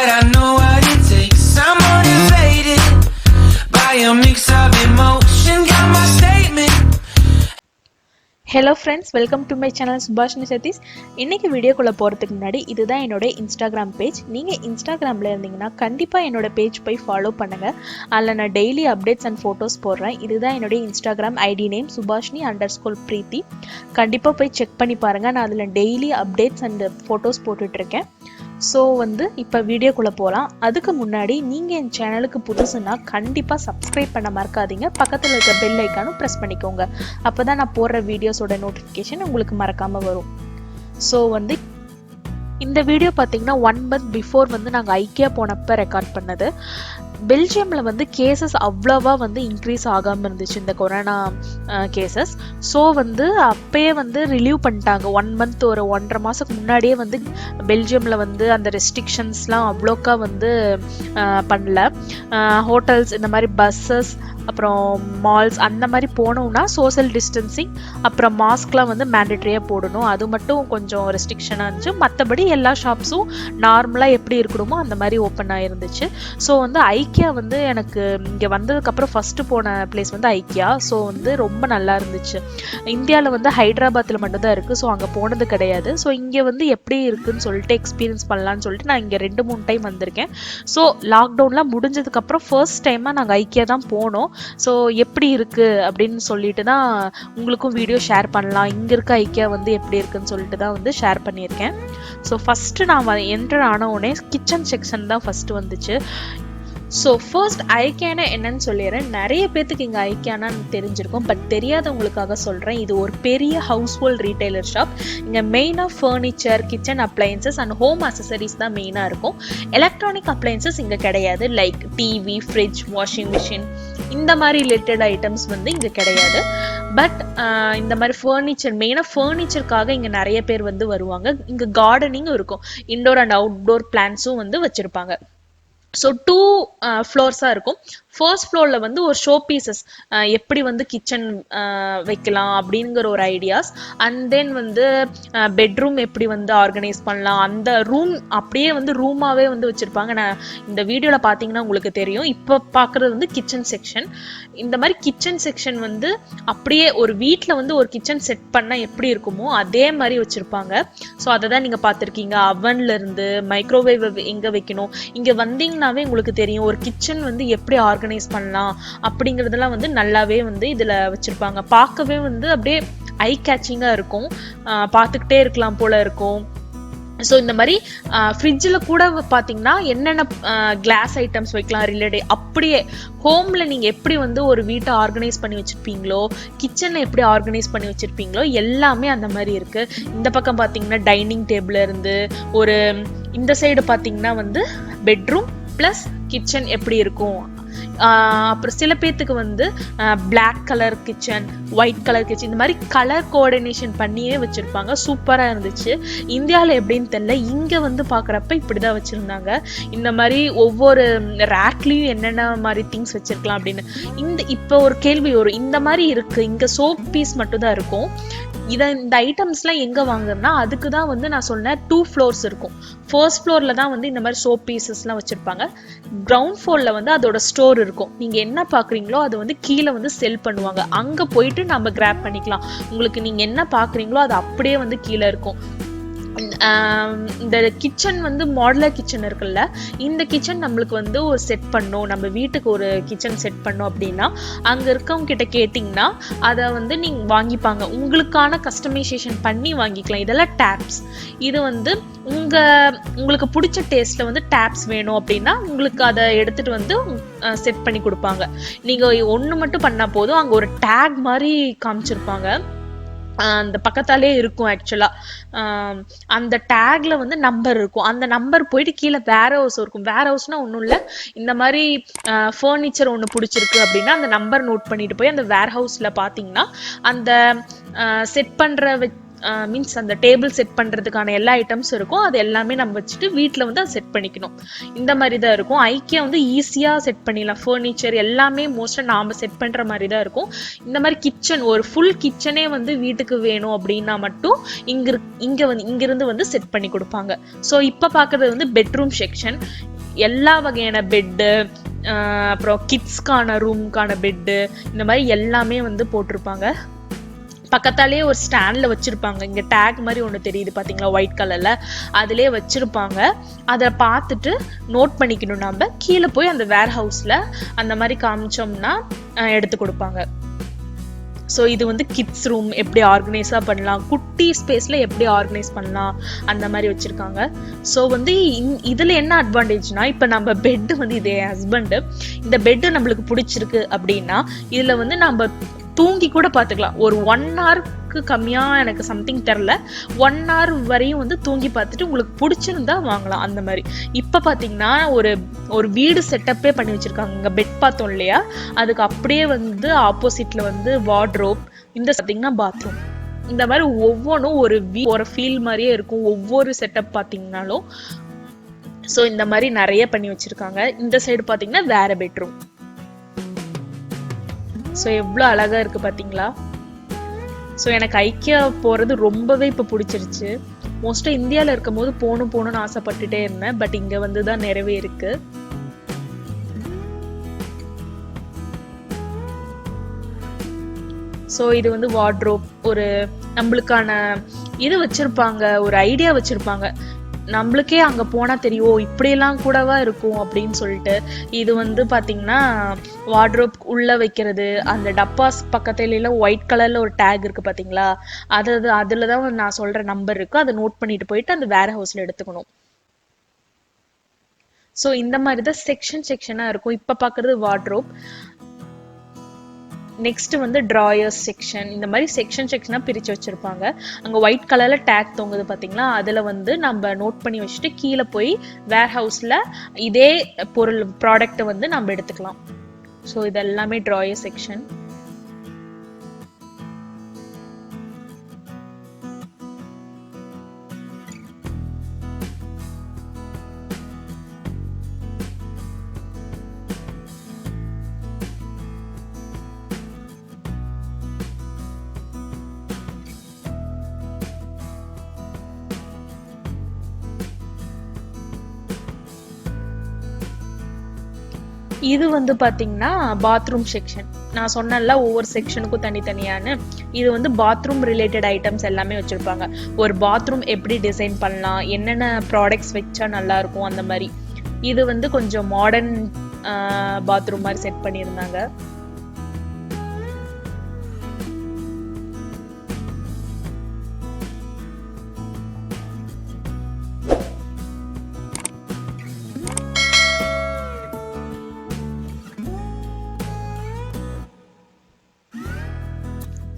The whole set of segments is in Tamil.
but I know what it takes. I'm motivated by a mix of emotion. Got my statement. Hello friends, welcome to my channel Subhashini Satish. இன்றைக்கி வீடியோக்குள்ளே போகிறதுக்கு முன்னாடி இதுதான் என்னோடய இன்ஸ்டாகிராம் பேஜ். நீங்கள் இன்ஸ்டாகிராமில் இருந்தீங்கன்னா கண்டிப்பாக என்னோடய பேஜ் போய் ஃபாலோ பண்ணுங்கள். அதில் நான் டெய்லி அப்டேட்ஸ் அண்ட் ஃபோட்டோஸ் போடுறேன். இதுதான் என்னுடைய இன்ஸ்டாகிராம் ஐடி நேம் Subhashini_Preeti. கண்டிப்பாக போய் செக் பண்ணி பாருங்கள். நான் அதில் டெய்லி அப்டேட்ஸ் அண்ட் ஃபோட்டோஸ் போட்டுட்ருக்கேன். ஸோ இப்போ வீடியோக்குள்ளே போகலாம். அதுக்கு முன்னாடி நீங்கள் என் சேனலுக்கு புதுசுன்னா கண்டிப்பாக சப்ஸ்கிரைப் பண்ண மறக்காதீங்க. பக்கத்தில் இருக்க பெல் ஐக்கானும் ப்ரெஸ் பண்ணிக்கோங்க. அப்போ தான் நான் போடுற வீடியோஸோட நோட்டிஃபிகேஷன் உங்களுக்கு மறக்காமல் வரும். ஸோ இந்த வீடியோ பார்த்தீங்கன்னா 1 month பிஃபோர் நாங்கள் ஐக்கியா போனப்போ ரெக்கார்ட் பண்ணது. பெல்ஜியமில் கேசஸ் அவ்வளோவா இன்க்ரீஸ் ஆகாமல் இருந்துச்சு, இந்த கொரோனா கேசஸ். ஸோ அப்பயே ரிலீவ் பண்ணிட்டாங்க. 1 month ஒரு 1.5 மாதத்துக்கு முன்னாடியே பெல்ஜியமில் அந்த ரெஸ்ட்ரிக்ஷன்ஸ்லாம் அவ்வளோக்கா பண்ணல. ஹோட்டல்ஸ், இந்த மாதிரி பஸ்ஸஸ், அப்புறம் மால்ஸ் அந்த மாதிரி போனோம்னா சோஷியல் டிஸ்டன்சிங் அப்புறம் மாஸ்க்லாம் மேண்டேட்ரியாக போடணும். அது மட்டும் கொஞ்சம் ரெஸ்ட்ரிக்ஷனாக இருந்துச்சு. மற்றபடி எல்லா ஷாப்ஸும் நார்மலாக எப்படி இருக்கணுமோ அந்த மாதிரி ஓப்பன் ஆகிருந்துச்சு. ஸோ ஐக்கியா எனக்கு இங்கே வந்ததுக்கப்புறம் ஃபஸ்ட்டு போன பிளேஸ் ஐக்கியா. ஸோ ரொம்ப நல்லா இருந்துச்சு. இந்தியாவில் ஹைதராபாத்தில் மட்டும்தான் இருக்குது. ஸோ அங்கே போனது கிடையாது. ஸோ இங்கே எப்படி இருக்குதுன்னு சொல்லிட்டு எக்ஸ்பீரியன்ஸ் பண்ணலான்னு சொல்லிட்டு நான் இங்கே 2-3 டைம் வந்திருக்கேன். ஸோ லாக்டவுன்லாம் முடிஞ்சதுக்கப்புறம் ஃபர்ஸ்ட் டைமாக நாங்கள் ஐக்கியா தான் போனோம். ஸோ எப்படி இருக்குது அப்படின்னு சொல்லிட்டு தான் உங்களுக்கும் வீடியோ ஷேர் பண்ணலாம். இங்கே இருக்க ஐக்கியா எப்படி இருக்குன்னு சொல்லிட்டு தான் ஷேர் பண்ணியிருக்கேன். ஸோ ஃபஸ்ட்டு நான் என்டர் ஆன உடனே கிச்சன் செக்ஷன் தான் ஃபஸ்ட்டு வந்துச்சு. ஸோ ஃபர்ஸ்ட் ஐக்கியானா என்னன்னு சொல்லிடுறேன். நிறைய பேர்த்துக்கு இங்கே ஐக்கியானான்னு தெரிஞ்சிருக்கும், பட் தெரியாதவங்களுக்காக சொல்கிறேன். இது ஒரு பெரிய ஹவுஸ் ஹோல்ட் ரீட்டைலர் ஷாப். இங்கே மெயினாக furniture, kitchen appliances and home accessories தான் மெயினாக இருக்கும். எலக்ட்ரானிக் அப்ளையன்சஸ் இங்கே கிடையாது. Like TV, fridge, washing machine இந்த மாதிரி ரிலேட்டட் ஐட்டம்ஸ் இங்கே கிடையாது. பட் இந்த மாதிரி ஃபர்னிச்சர், மெயினாக ஃபர்னிச்சருக்காக இங்கே நிறைய பேர் வருவாங்க. இங்கே கார்டனிங்கும் இருக்கும். இன்டோர் அண்ட் அவுட்டோர் பிளான்ஸும் வச்சுருப்பாங்க. ஸோ 2 ஃப்ளோர்ஸாக இருக்கும். ஃபர்ஸ்ட் ஃப்ளோரில் ஒரு ஷோ பீசஸ் எப்படி கிச்சன் வைக்கலாம் அப்படிங்கிற ஒரு ஐடியாஸ். அண்ட் தென் பெட்ரூம் எப்படி ஆர்கனைஸ் பண்ணலாம், அந்த ரூம் அப்படியே ரூமாகவே வச்சுருப்பாங்க. நான் இந்த வீடியோவில் பார்த்தீங்கன்னா உங்களுக்கு தெரியும். இப்போ பார்க்குறது கிச்சன் செக்ஷன். இந்த மாதிரி கிச்சன் செக்ஷன் அப்படியே ஒரு வீட்டில் ஒரு கிச்சன் செட் பண்ணால் எப்படி இருக்குமோ அதே மாதிரி வச்சுருப்பாங்க. ஸோ அதை தான் நீங்கள் பார்த்துருக்கீங்க. அவன்லேருந்து மைக்ரோவேவ் எங்கே வைக்கணும், இங்கே வந்தீங்கன்னாவே உங்களுக்கு தெரியும் ஒரு கிச்சன் எப்படி ஆர்கனைஸ் பண்ணலாம் அப்படிங்கிறதெல்லாம் நல்லாவே இதில் வச்சுருப்பாங்க. பார்க்கவே அப்படியே ஐ கேச்சிங்காக இருக்கும். பார்த்துக்கிட்டே இருக்கலாம் போல இருக்கும். ஸோ இந்த மாதிரி ஃப்ரிட்ஜில் கூட பார்த்தீங்கன்னா என்னென்ன கிளாஸ் ஐட்டம்ஸ் வைக்கலாம் ரிலேட்டட், அப்படியே ஹோமில் நீங்கள் எப்படி ஒரு வீட்டை ஆர்கனைஸ் பண்ணி வச்சுருப்பீங்களோ, கிச்சனை எப்படி ஆர்கனைஸ் பண்ணி வச்சுருப்பீங்களோ எல்லாமே அந்த மாதிரி இருக்குது. இந்த பக்கம் பார்த்தீங்கன்னா டைனிங் டேபிள் இருந்து ஒரு இந்த சைடு பார்த்தீங்கன்னா பெட்ரூம் ப்ளஸ் கிச்சன் எப்படி இருக்கும். அப்புறம் சில பேர்த்துக்கு black colour kitchen, white colour kitchen, இந்த மாதிரி கலர் கோஆர்டினேஷன் பண்ணியே வச்சுருப்பாங்க. சூப்பராக இருந்துச்சு. இந்தியாவில் எப்படின்னு தெரியல, இங்கே பார்க்குறப்ப இப்படி தான் வச்சுருந்தாங்க. இந்த மாதிரி ஒவ்வொரு ரேக்லேயும் என்னென்ன மாதிரி திங்ஸ் வச்சுருக்கலாம் அப்படின்னு. இப்போ ஒரு கேள்வி வரும், இந்த மாதிரி இருக்குது, இங்கே சோப் பீஸ் மட்டும் தான் இருக்கும். இந்த ஐட்டம்ஸ்லாம் எங்கே வாங்குறதுனா அதுக்கு தான் நான் சொன்னேன் 2 ஃப்ளோர்ஸ் இருக்கும். ஃபர்ஸ்ட் ஃப்ளோரில் தான் இந்த மாதிரி சோப் பீசஸ்லாம் வச்சுருப்பாங்க. கிரவுண்ட் ஃப்ளோரில் அதோட ஸ்டோர் இருக்கும். நீங்கள் என்ன பார்க்குறீங்களோ அது கீழே செல் பண்ணுவாங்க. அங்கே போயிட்டு நம்ம கிராப் பண்ணிக்கலாம். உங்களுக்கு நீங்கள் என்ன பார்க்குறீங்களோ அது அப்படியே கீழே இருக்கும். இந்த கிச்சன் மாடுலர் கிச்சன் இருக்குல்ல, இந்த கிச்சன் நம்மளுக்கு ஒரு செட் பண்ணோம், நம்ம வீட்டுக்கு ஒரு கிச்சன் செட் பண்ணோம் அப்படின்னா அங்கே இருக்கவங்க கிட்ட கேட்டிங்கன்னா அதை நீங்கள் வாங்கிப்பாங்க. உங்களுக்கான கஸ்டமைசேஷன் பண்ணி வாங்கிக்கலாம். இதெல்லாம் டேப்ஸ். இது உங்களுக்கு பிடிச்ச டேஸ்ட்டில் டேப்ஸ் வேணும் அப்படின்னா உங்களுக்கு அதை எடுத்துகிட்டு செட் பண்ணி கொடுப்பாங்க. நீங்கள் ஒன்று மட்டும் பண்ணால் போதும். அங்கே ஒரு டேக் மாதிரி காமிச்சிருப்பாங்க. அந்த பக்கத்தாலே இருக்கும். ஆக்சுவலா அந்த டேக்ல நம்பர் இருக்கும். அந்த நம்பர் போயிட்டு கீழே வேர் ஹவுஸ் இருக்கும். வேர் ஹவுஸ்னா ஒன்றும் இல்லை, இந்த மாதிரி ஃபர்னிச்சர் ஒன்று பிடிச்சிருக்கு அப்படின்னா அந்த நம்பர் நோட் பண்ணிட்டு போய் அந்த வேர் ஹவுஸ்ல பார்த்தீங்கன்னா அந்த செட் பண்ற மீன்ஸ் அந்த டேபிள் செட் பண்ணுறதுக்கான எல்லா ஐட்டம்ஸ் இருக்கும். அது எல்லாமே நம்ம வச்சுட்டு வீட்டில் அதை செட் பண்ணிக்கணும். இந்த மாதிரி தான் இருக்கும். ஐக்கியா ஈஸியாக செட் பண்ணிடலாம். ஃபர்னிச்சர் எல்லாமே மோஸ்ட்டாக நாம் செட் பண்ணுற மாதிரி தான் இருக்கும். இந்த மாதிரி கிச்சன், ஒரு ஃபுல் கிச்சனே வீட்டுக்கு வேணும் அப்படின்னா மட்டும் இங்கிருந்து செட் பண்ணி கொடுப்பாங்க. ஸோ இப்போ பார்க்குறது பெட்ரூம் செக்ஷன். எல்லா வகையான பெட்டு, அப்புறம் கிட்ஸ்க்கான ரூம்க்கான பெட்டு, இந்த மாதிரி எல்லாமே வந்து போட்டிருப்பாங்க. பக்கத்தாலேயே ஒரு ஸ்டாண்ட்ல வச்சிருப்பாங்க. இங்க டேக் மாதிரி ஒன்று தெரியுது பாத்தீங்களா, ஒயிட் கலர்ல, அதுலயே வச்சிருப்பாங்க. அதை பார்த்துட்டு நோட் பண்ணிக்கணும். நம்ம கீழே போய் அந்த வேர் ஹவுஸ்ல அந்த மாதிரி காமிச்சோம்னா எடுத்து கொடுப்பாங்க. ஸோ இது வந்து கிட்ஸ் ரூம் எப்படி ஆர்கனைஸாக பண்ணலாம், குட்டி ஸ்பேஸில் எப்படி ஆர்கனைஸ் பண்ணலாம், அந்த மாதிரி வச்சுருக்காங்க. ஸோ வந்து இதில் என்ன அட்வான்டேஜ்னா, இப்போ நம்ம பெட்டு வந்து இதே ஹஸ்பண்டு இந்த பெட்டு நம்மளுக்கு பிடிச்சிருக்கு அப்படின்னா இதில் வந்து நம்ம தூங்கி கூட பார்த்துக்கலாம். ஒரு 1 ஹவருக்கு கம்மியாக எனக்கு சம்திங் தெரில, 1 ஹவர் வரையும் வந்து தூங்கி பார்த்துட்டு உங்களுக்கு பிடிச்சிருந்தா வாங்கலாம் அந்த மாதிரி. இப்போ பார்த்தீங்கன்னா ஒரு வீடு செட்டப்பே பண்ணி வச்சுருக்காங்க. இங்கே பெட் பார்த்தோம் இல்லையா, அதுக்கு அப்படியே வந்து ஆப்போசிட்டில் வந்து வார்ட்ரோப், இந்த பார்த்தீங்கன்னா பாத்ரூம், இந்த மாதிரி ஒவ்வொன்றும் ஒரு ஃபீல் மாதிரியே இருக்கும் ஒவ்வொரு செட்டப் பார்த்தீங்கன்னாலும். ஸோ இந்த மாதிரி நிறைய பண்ணி வச்சுருக்காங்க. இந்த சைடு பார்த்தீங்கன்னா வேற பெட்ரூம். ஸோ எவ்வளோ அழகா இருக்கு பார்த்தீங்களா. ஸோ எனக்கு ஐக்கியா போகிறது ரொம்பவே இப்போ பிடிச்சிருச்சு. மோஸ்ட்டாக இந்தியாவில் இருக்கும் போது போகணும்னு ஆசைப்பட்டுட்டே இருந்தேன். பட் இங்கே வந்து தான் நிறைவேறிருக்கு. ஸோ இது வந்து வார்ட்ரோப், ஒரு நம்மளுக்கான இது வச்சிருப்பாங்க, ஒரு ஐடியா வச்சிருப்பாங்க. நம்மளுக்கே அங்கே போனால் தெரியும் இப்படியெல்லாம் கூடவா இருக்கும் அப்படின்னு சொல்லிட்டு. இது வந்து பார்த்தீங்கன்னா வார்ட்ரோப் உள்ளே வைக்கிறது, அந்த டப்பாஸ் பக்கத்துலாம் ஒயிட் கலரில் ஒரு டேக் இருக்குது பார்த்தீங்களா, அதில் தான் நான் சொல்கிற நம்பர் இருக்குது. அதை நோட் பண்ணிட்டு போயிட்டு அந்த வேர் ஹவுஸில் எடுத்துக்கணும். ஸோ இந்த மாதிரி தான் செக்ஷனாக இருக்கும். இப்போ பார்க்குறது வார்ட்ரோப். நெக்ஸ்ட் வந்து ட்ராயர்ஸ் செக்ஷன். இந்த மாதிரி செக்ஷனாக பிரித்து வச்சுருப்பாங்க. அங்கே ஒயிட் கலரில் டேக் தொங்குது பார்த்தீங்களா, அதில் வந்து நம்ம நோட் பண்ணி வச்சுட்டு கீழே போய் வேர் ஹவுஸில் இதே ப்ராடக்டை வந்து நம்ம எடுத்துக்கலாம். ஸோ இது எல்லாமே ட்ராயர் செக்ஷன். இது வந்து பாத்தீங்கன்னா பாத்ரூம் செக்ஷன். நான் சொன்னேன்ல ஒவ்வொரு செக்ஷனுக்கும் தனித்தனியானு. இது வந்து பாத்ரூம் ரிலேட்டட் ஐட்டம்ஸ் எல்லாமே வச்சிருப்பாங்க. ஒரு பாத்ரூம் எப்படி டிசைன் பண்ணலாம், என்னென்ன ப்ராடக்ட்ஸ் வச்சா நல்லா இருக்கும், அந்த மாதிரி. இது வந்து கொஞ்சம் மாடர்ன் பாத்ரூம் மாதிரி செட் பண்ணியிருந்தாங்க.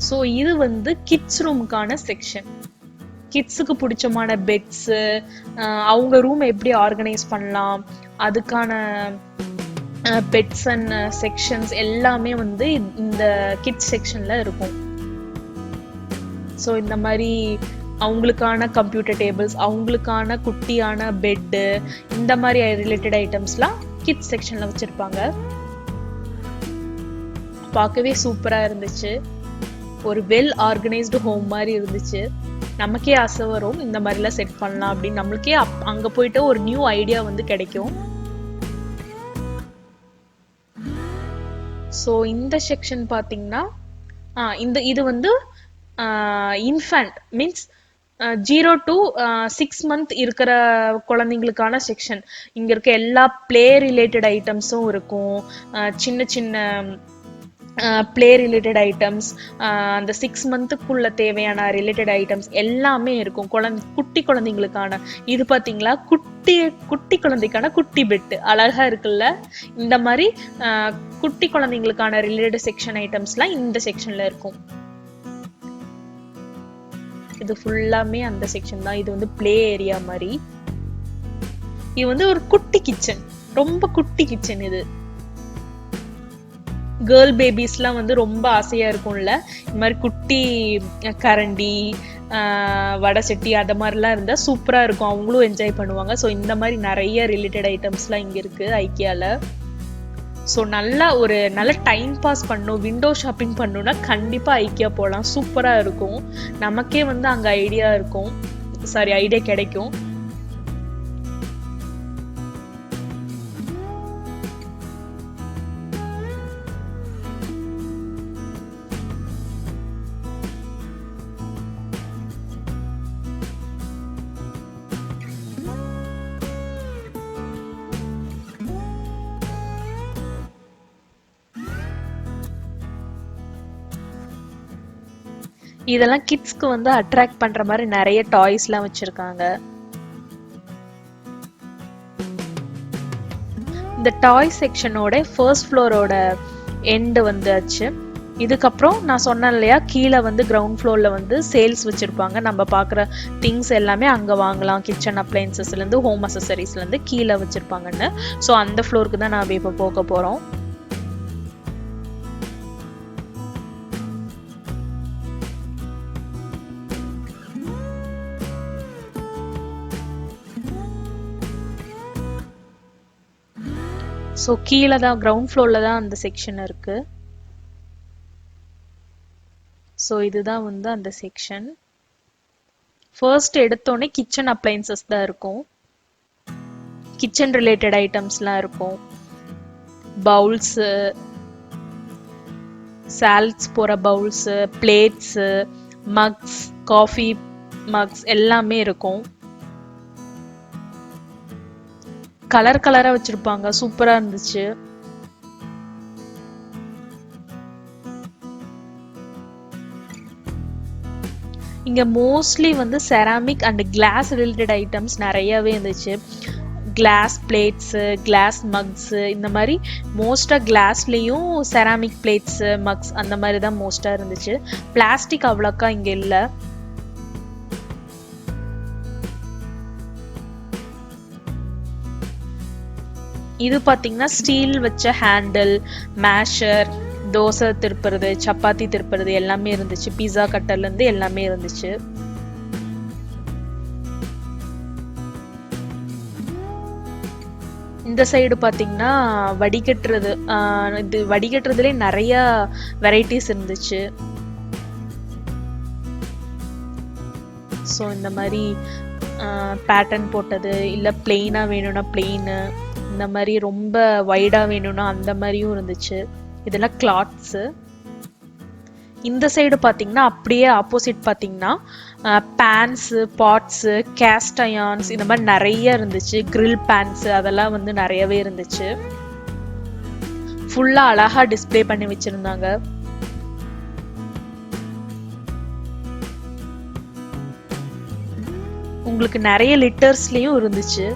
ஸோ இது வந்து கிட்ஸ் ரூமுக்கான செக்ஷன். கிட்ஸுக்கு பிடிச்சமான பெட்ஸு, அவங்க ரூம் எப்படி ஆர்கனைஸ் பண்ணலாம், அதுக்கான பெட்ஸ் அண்ட் செக்ஷன்ஸ் எல்லாமே வந்து இந்த கிட்ஸ் செக்ஷனில் இருக்கும். ஸோ இந்த மாதிரி அவங்களுக்கான கம்ப்யூட்டர் டேபிள்ஸ், அவங்களுக்கான குட்டியான பெட்டு, இந்த மாதிரி ரிலேட்டட் ஐட்டம்ஸ்லாம் கிட்ஸ் செக்ஷனில் வச்சுருப்பாங்க. பார்க்கவே சூப்பராக இருந்துச்சு. ஒரு வெல் ஆர்கனைஸ்டு ஹோம் மாதிரி இருந்துச்சு. நமக்கே ஆசை வரும் இந்த மாதிரிலாம் செட் பண்ணலாம் அப்படின்னு. நம்மளுக்கே அங்கே போயிட்டு ஒரு நியூ ஐடியா வந்து கிடைக்கும். ஸோ இந்த செக்ஷன் பார்த்தீங்கன்னா இது வந்து இன்ஃபேண்ட் மீன்ஸ் 0 to 6 month இருக்கிற குழந்தைங்களுக்கான செக்ஷன். இங்கே இருக்க எல்லா பிளே ரிலேட்டட் ஐட்டம்ஸும் இருக்கும். சின்ன சின்ன பிளே ரிலேட்டட் ஐட்டம்ஸ், அந்த 6 monthக்குள்ள தேவையான ரிலேட்டட் ஐட்டம்ஸ் எல்லாமே இருக்கும். குட்டி குழந்தைங்களுக்கான இது பார்த்தீங்களா, குட்டி குழந்தைக்கான குட்டி பெட்டு அழகா இருக்குல்ல. இந்த மாதிரி குட்டி குழந்தைங்களுக்கான ரிலேட்டட் செக்ஷன் ஐட்டம்ஸ்லாம் இந்த செக்ஷன்ல இருக்கும். இது ஃபுல்லாமே அந்த செக்ஷன் தான். இது வந்து பிளே ஏரியா மாதிரி. இது வந்து ஒரு குட்டி கிச்சன், ரொம்ப குட்டி கிச்சன். இது கேர்ள் பேபிஸ்லாம் வந்து ரொம்ப ஆசையா இருக்கும்ல, இந்த மாதிரி குட்டி கரண்டி, வடை சட்டி அது மாதிரிலாம் இருந்தால் சூப்பராக இருக்கும், அவங்களும் என்ஜாய் பண்ணுவாங்க. ஸோ இந்த மாதிரி நிறைய ரிலேட்டட் ஐட்டம்ஸ்லாம் இங்கே இருக்குது ஐக்கியாவில். ஸோ ஒரு நல்ல டைம் பாஸ் பண்ணணும், விண்டோ ஷாப்பிங் பண்ணணும்னா கண்டிப்பாக ஐக்கியா போகலாம், சூப்பராக இருக்கும். நமக்கே வந்து அங்கே ஐடியா கிடைக்கும். இதெல்லாம் கிட்ஸ்க்கு வந்து அட்ராக்ட் பண்ற மாதிரி நிறைய டாய்ஸ்லாம் வச்சிருக்காங்க. இந்த டாய் செக்ஷனோட ஃபர்ஸ்ட் ஃப்ளோரோட எண்டு வந்தாச்சு. இதுக்கப்புறம் நான் சொன்னேன் இல்லையா, கீழே வந்து கிரவுண்ட் ஃப்ளோர்ல வந்து சேல்ஸ் வச்சிருப்பாங்க. நம்ம பார்க்குற திங்ஸ் எல்லாமே அங்கே வாங்கலாம். கிச்சன் அப்ளையன்சஸ்லேருந்து ஹோம் அசசரிஸ்லேருந்து கீழே வச்சிருப்பாங்கன்னு. ஸோ அந்த ஃப்ளோருக்கு தான் நான் இப்போ போக போகிறோம். ஸோ கீழே தான் கிரவுண்ட் ஃப்ளோரில் தான் அந்த செக்ஷன் இருக்கு. ஸோ இதுதான் வந்து அந்த செக்ஷன். ஃபர்ஸ்ட் எடுத்தோடனே கிச்சன் அப்ளையன்சஸ் தான் இருக்கும். கிச்சன் ரிலேட்டட் ஐட்டம்ஸ்லாம் இருக்கும். பவுல்ஸு, சாலட்ஸ் போகிற bowls, plates, mugs, coffee mugs எல்லாமே இருக்கும். கலர் கலரா வச்சிருப்பாங்க. சூப்பரா இருந்துச்சு. இங்க மோஸ்ட்லி வந்து ceramic and glass related items நிறையவே இருந்துச்சு. கிளாஸ் பிளேட்ஸ், கிளாஸ் மக்ஸ், இந்த மாதிரி மோஸ்டா கிளாஸ்லயும் செராமிக் பிளேட்ஸ், மக்ஸ் அந்த மாதிரி தான் மோஸ்டா இருந்துச்சு. பிளாஸ்டிக் அவ்வளோக்கா இங்க இல்லை. இது பாத்தீங்கன்னா ஸ்டீல் வச்ச ஹேண்டில், மேஷர், தோசை திருப்புறது, சப்பாத்தி திருப்புறது எல்லாமே இருந்துச்சு. பீஸா கட்டர்ல இருந்து எல்லாமே இருந்துச்சு. இந்த சைடு பாத்தீங்கன்னா வடிகட்டுறது, இது வடிகட்டுறதுல நிறைய வெரைட்டிஸ் இருந்துச்சு. ஸோ இந்த மாதிரி பேட்டர்ன் போட்டது, இல்லை பிளெயினா வேணும்னா பிளெயின், இந்த மாதிரி ரொம்ப வைடா வேணும்னா அந்த மாதிரியும் இருந்துச்சு. இதெல்லாம் கிளாத்ஸு. இந்த சைடு பார்த்தீங்கன்னா அப்படியே ஆப்போசிட் பார்த்தீங்கன்னா பேன்ஸு, பாட்ஸு, கேஸ்ட் அயான்ஸ் இந்த மாதிரி நிறைய இருந்துச்சு. கிரில் பேன்ஸு அதெல்லாம் வந்து நிறையவே இருந்துச்சு. ஃபுல்லாக அழகா டிஸ்பிளே பண்ணி வச்சிருந்தாங்க. உங்களுக்கு நிறைய லிட்டர்ஸ்லயும் இருந்துச்சு.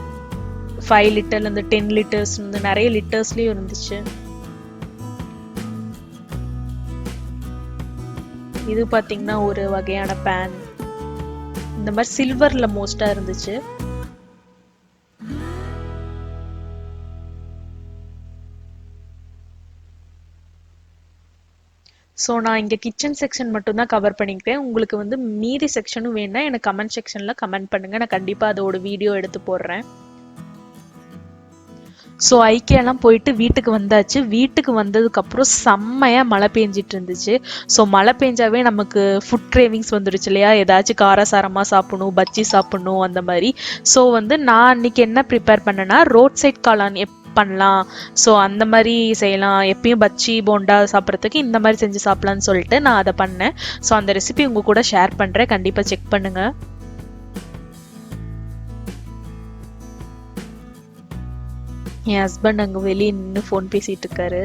5 லிட்டர்ல இருந்து 10 லிட்டர்ஸ் இருந்து நிறைய லிட்டர்ஸ்லயும் இருந்துச்சு. இது பாத்தீங்கன்னா ஒரு வகையான பேன். இந்த மாதிரி சில்வர்ல மோஸ்டா இருந்துச்சு. ஸோ நான் இங்கே கிச்சன் செக்ஷன் மட்டும்தான் கவர் பண்ணிக்கிட்டேன். உங்களுக்கு வந்து மீதி செக்ஷனும் வேணா எனக்கு கமெண்ட் செக்ஷனில் கமெண்ட் பண்ணுங்கள். நான் கண்டிப்பாக அதோட வீடியோ எடுத்து போடுறேன். ஸோ ஐக்கியாலாம் போயிட்டு வீட்டுக்கு வந்தாச்சு. வீட்டுக்கு வந்ததுக்கப்புறம் செம்மையாக மழை பெஞ்சிட்டு இருந்துச்சு. ஸோ மழை பெஞ்சாவே நமக்கு ஃபுட் கிரேவிங்ஸ் வந்துடுச்சு இல்லையா, ஏதாச்சும் காரசாரமாக சாப்பிடணும், பஜ்ஜி சாப்பிடணும் அந்த மாதிரி. ஸோ வந்து நான் அன்னைக்கு என்ன ப்ரிப்பேர் பண்ணேன்னா, ரோட் சைட் காளான் பண்ணலாம், ஸோ அந்த மாதிரி செய்யலாம், எப்பயும் பச்சி போண்டா சாப்பிட்றதுக்கு இந்த மாதிரி செஞ்சு சாப்பிடலான்னு சொல்லிட்டு நான் அதை பண்ணேன். ஸோ அந்த ரெசிபி உங்க கூட ஷேர் பண்ணுறேன், கண்டிப்பாக செக் பண்ணுங்க. என் ஹஸ்பண்ட் அங்கே வெளியே நின்று ஃபோன் பேசிட்டு இருக்காரு.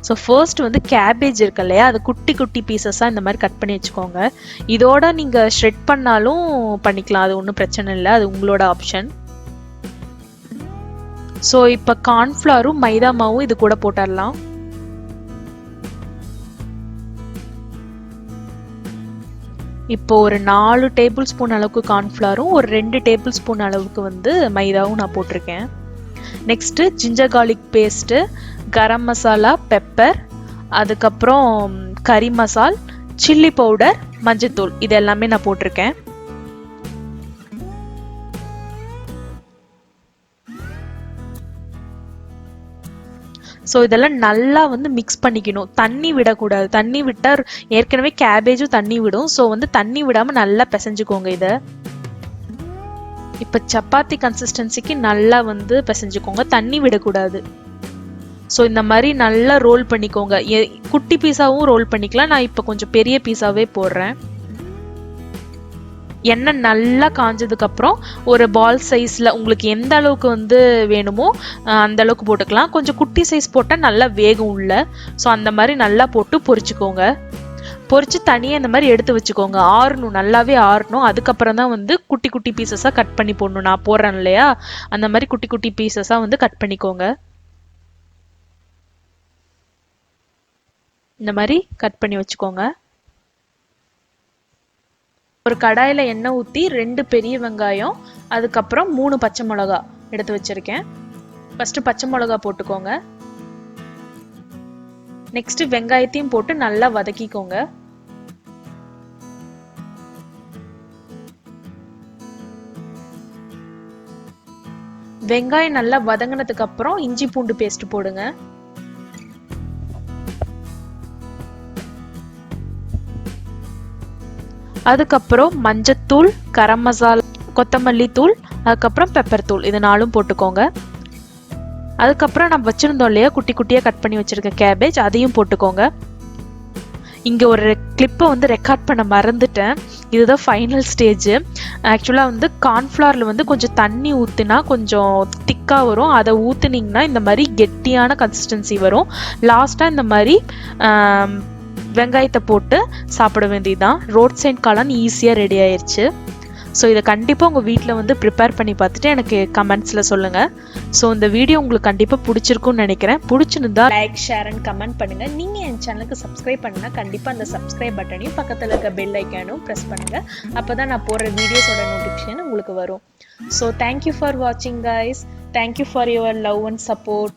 ஸோ ஃபர்ஸ்ட் வந்து கேபேஜ் இருக்கு இல்லையா, அது குட்டி குட்டி பீசஸாக இந்த மாதிரி கட் பண்ணி வச்சுக்கோங்க. இதோட நீங்கள் ஷ்ரெட் பண்ணாலும் பண்ணிக்கலாம், அது ஒன்றும் பிரச்சனை இல்லை, அது உங்களோட ஆப்ஷன். ஸோ இப்போ கார்ன்ஃப்ளவரும் மைதா மாவும் இது கூட போட்டுடலாம். இப்போ ஒரு 4 டேபிள் ஸ்பூன் அளவுக்கு கார்ன்ஃப்ளவரும் ஒரு 2 டேபிள் ஸ்பூன் அளவுக்கு வந்து மைதாவும் நான் போட்டிருக்கேன். Next ginger garlic paste, garam masala, pepper, அதுக்கப்புறம் கறி மசால், சில்லி பவுடர், மஞ்சத்தூள், இது எல்லாமே நான் போட்டிருக்கேன். ஸோ இதெல்லாம் நல்லா வந்து மிக்ஸ் பண்ணிக்கணும், தண்ணி விடக்கூடாது. தண்ணி விட்டால் ஏற்கனவே கேபேஜும் தண்ணி விடும். ஸோ வந்து தண்ணி விடாமல் நல்லா பிசைஞ்சுக்கோங்க இதை. இப்போ சப்பாத்தி கன்சிஸ்டன்சிக்கு நல்லா வந்து பிசைஞ்சுக்கோங்க, தண்ணி விடக்கூடாது. ஸோ இந்த மாதிரி நல்லா ரோல் பண்ணிக்கோங்க. குட்டி பீஸாவும் ரோல் பண்ணிக்கலாம், நான் இப்போ கொஞ்சம் பெரிய பீஸாவே போடுறேன். எண்ணெய் நல்லா காஞ்சதுக்கு அப்புறம் ஒரு பால் சைஸ்ல உங்களுக்கு எந்த அளவுக்கு வந்து வேணுமோ அந்த அளவுக்கு போட்டுக்கலாம். கொஞ்சம் குட்டி சைஸ் போட்டால் நல்லா வேகும் உள்ள. ஸோ அந்த மாதிரி நல்லா போட்டு பொரிச்சுக்கோங்க. பொரிச்சு தனியாக இந்த மாதிரி எடுத்து வச்சுக்கோங்க. ஆறணும், நல்லாவே ஆறணும். அதுக்கப்புறம் தான் வந்து குட்டி குட்டி பீசஸாக கட் பண்ணி போடணும். நான் போடுறேன் இல்லையா, அந்த மாதிரி குட்டி குட்டி பீசஸாக வந்து கட் பண்ணிக்கோங்க. இந்த மாதிரி கட் பண்ணி வச்சுக்கோங்க. ஒரு கடாயில் எண்ணெய் ஊற்றி 2 பெரிய வெங்காயம், அதுக்கப்புறம் 3 பச்சை மிளகா எடுத்து வச்சிருக்கேன். ஃபஸ்ட்டு பச்சை மிளகா போட்டுக்கோங்க. நெக்ஸ்ட் வெங்காயத்தையும் போட்டு நல்லா வதக்கிக்கோங்க. வெங்காயம் நல்லா வதங்கினதுக்கு அப்புறம் இஞ்சி பூண்டு பேஸ்ட் போடுங்க. அதுக்கப்புறம் மஞ்சத்தூள், கரம் மசாலா, கொத்தமல்லி தூள், அதுக்கப்புறம் பெப்பர் தூள், இது 4ம் போட்டுக்கோங்க. அதுக்கப்புறம் நம்ம வச்சுருந்தோம் இல்லையா குட்டி குட்டியாக கட் பண்ணி வச்சுருக்க கேபேஜ், அதையும் போட்டுக்கோங்க. இங்கே ஒரு கிளிப்பை வந்து ரெக்கார்ட் பண்ண மறந்துட்டேன். இதுதான் ஃபைனல் ஸ்டேஜ். ஆக்சுவலாக வந்து கார்ன்ஃப்ளவரில் வந்து கொஞ்சம் தண்ணி ஊற்றினா கொஞ்சம் திக்காக வரும். அதை ஊற்றுனீங்கன்னா இந்த மாதிரி கெட்டியான கன்சிஸ்டன்சி வரும். லாஸ்ட்டாக இந்த மாதிரி வெங்காயத்தை போட்டு சாப்பிட வேண்டியதுதான். ரோட் சைட் காளான் ஈஸியாக ரெடி ஆயிடுச்சு. ஸோ இதை கண்டிப்பாக உங்கள் வீட்டில் வந்து ப்ரிப்பேர் பண்ணி பார்த்துட்டு எனக்கு கமெண்ட்ஸில் சொல்லுங்கள். ஸோ இந்த வீடியோ உங்களுக்கு கண்டிப்பாக பிடிச்சிருக்குன்னு நினைக்கிறேன். பிடிச்சிருந்தா லைக், ஷேர் அண்ட் கமெண்ட் பண்ணுங்கள். நீங்கள் என் சேனலுக்கு சப்ஸ்கிரைப் பண்ணுங்கள். கண்டிப்பாக அந்த சப்ஸ்கிரைப் பட்டனையும் பக்கத்தில் இருக்க பெல் ஐக்கானும் ப்ரெஸ் பண்ணுங்கள். அப்போ தான் நான் போடுற வீடியோஸோட நோட்டிஃபிகேஷன் உங்களுக்கு வரும். ஸோ தேங்க்யூ ஃபார் வாட்சிங் guys. Thank you for your love and support.